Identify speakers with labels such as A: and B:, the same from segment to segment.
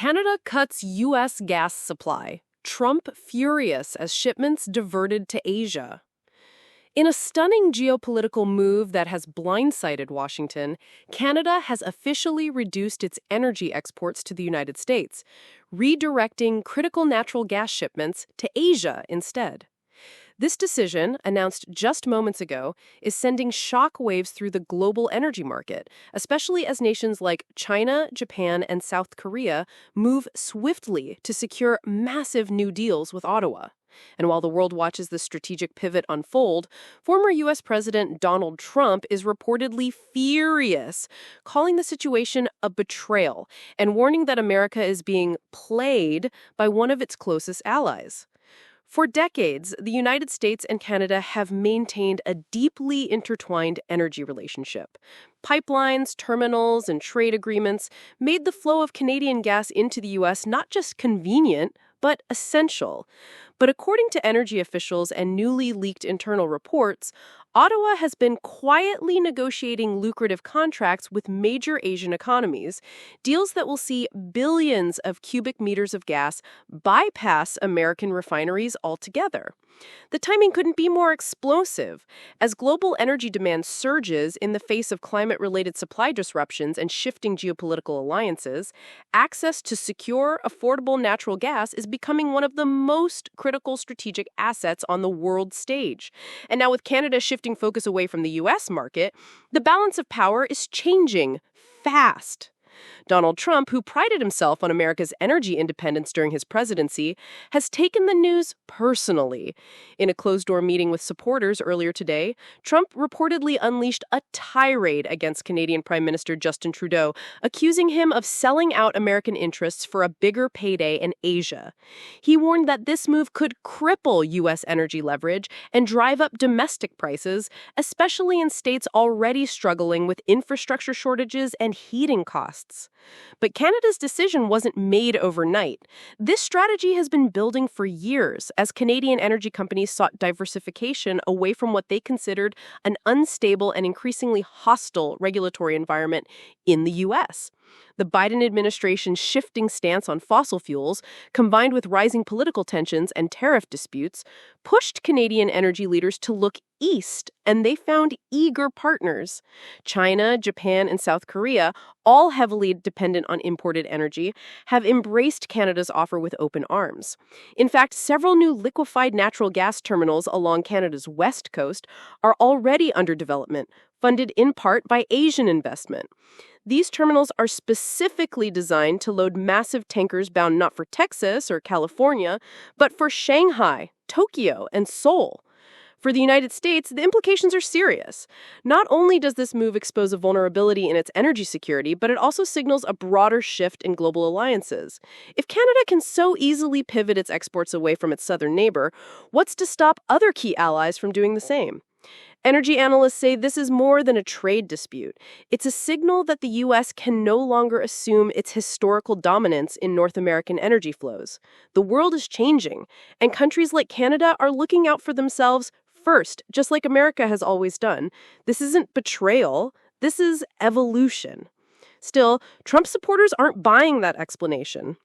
A: Canada cuts U.S. gas supply. Trump furious as shipments diverted to Asia. In a stunning geopolitical move that has blindsided Washington, Canada has officially reduced its energy exports to the United States, redirecting critical natural gas shipments to Asia instead. This decision, announced just moments ago, is sending shockwaves through the global energy market, especially as nations like China, Japan, and South Korea move swiftly to secure massive new deals with Ottawa. And while the world watches this strategic pivot unfold, former U.S. President Donald Trump is reportedly furious, calling the situation a betrayal and warning that America is being played by one of its closest allies. For decades, the United States and Canada have maintained a deeply intertwined energy relationship. Pipelines, terminals, and trade agreements made the flow of Canadian gas into the U.S. not just convenient, but essential. But according to energy officials and newly leaked internal reports, Ottawa has been quietly negotiating lucrative contracts with major Asian economies, deals that will see billions of cubic meters of gas bypass American refineries altogether. The timing couldn't be more explosive. As global energy demand surges in the face of climate-related supply disruptions and shifting geopolitical alliances, access to secure, affordable natural gas is becoming one of the most critical strategic assets on the world stage. And now with Canada shifting focus away from the U.S. market, the balance of power is changing fast. Donald Trump, who prided himself on America's energy independence during his presidency, has taken the news personally. In a closed-door meeting with supporters earlier today, Trump reportedly unleashed a tirade against Canadian Prime Minister Justin Trudeau, accusing him of selling out American interests for a bigger payday in Asia. He warned that this move could cripple U.S. energy leverage and drive up domestic prices, especially in states already struggling with infrastructure shortages and heating costs. But Canada's decision wasn't made overnight. This strategy has been building for years as Canadian energy companies sought diversification away from what they considered an unstable and increasingly hostile regulatory environment in the U.S. The Biden administration's shifting stance on fossil fuels, combined with rising political tensions and tariff disputes, pushed Canadian energy leaders to look east, and they found eager partners. China, Japan, and South Korea, all heavily dependent on imported energy, have embraced Canada's offer with open arms. In fact, several new liquefied natural gas terminals along Canada's west coast are already under development, funded in part by Asian investment. These terminals are specifically designed to load massive tankers bound not for Texas or California, but for Shanghai, Tokyo, and Seoul. For the United States, the implications are serious. Not only does this move expose a vulnerability in its energy security, but it also signals a broader shift in global alliances. If Canada can so easily pivot its exports away from its southern neighbor, what's to stop other key allies from doing the same? Energy analysts say this is more than a trade dispute. It's a signal that the U.S. can no longer assume its historical dominance in North American energy flows. The world is changing, and countries like Canada are looking out for themselves first, just like America has always done. This isn't betrayal. This is evolution. Still, Trump supporters aren't buying that explanation.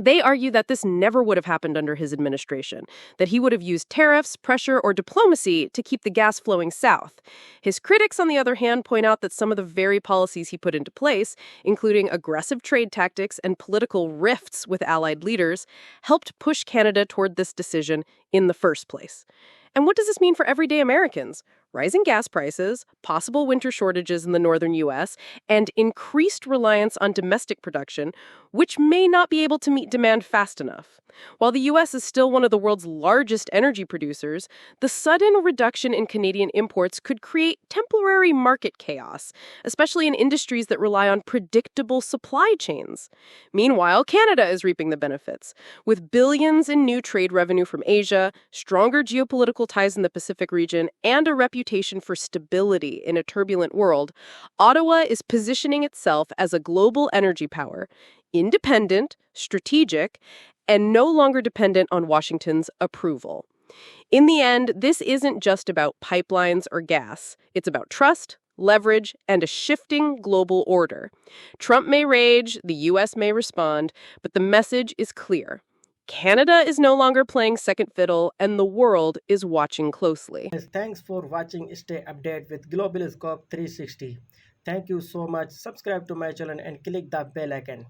A: They argue that this never would have happened under his administration, that he would have used tariffs, pressure, or diplomacy to keep the gas flowing south. His critics, on the other hand, point out that some of the very policies he put into place, including aggressive trade tactics and political rifts with allied leaders, helped push Canada toward this decision in the first place. And what does this mean for everyday Americans? Rising gas prices, possible winter shortages in the northern U.S., and increased reliance on domestic production, which may not be able to meet demand fast enough. While the U.S. is still one of the world's largest energy producers, the sudden reduction in Canadian imports could create temporary market chaos, especially in industries that rely on predictable supply chains. Meanwhile, Canada is reaping the benefits. With billions in new trade revenue from Asia, stronger geopolitical ties in the Pacific region, and a reputation for stability in a turbulent world, Ottawa is positioning itself as a global energy power, independent, strategic, and no longer dependent on Washington's approval. In the end, this isn't just about pipelines or gas. It's about trust, leverage, and a shifting global order. Trump may rage, the U.S. may respond, but the message is clear. Canada is no longer playing second fiddle, and the world is watching closely.
B: Yes, thanks for watching. Stay updated with Global Scope 360. Thank you so much. Subscribe to my channel and click the bell icon.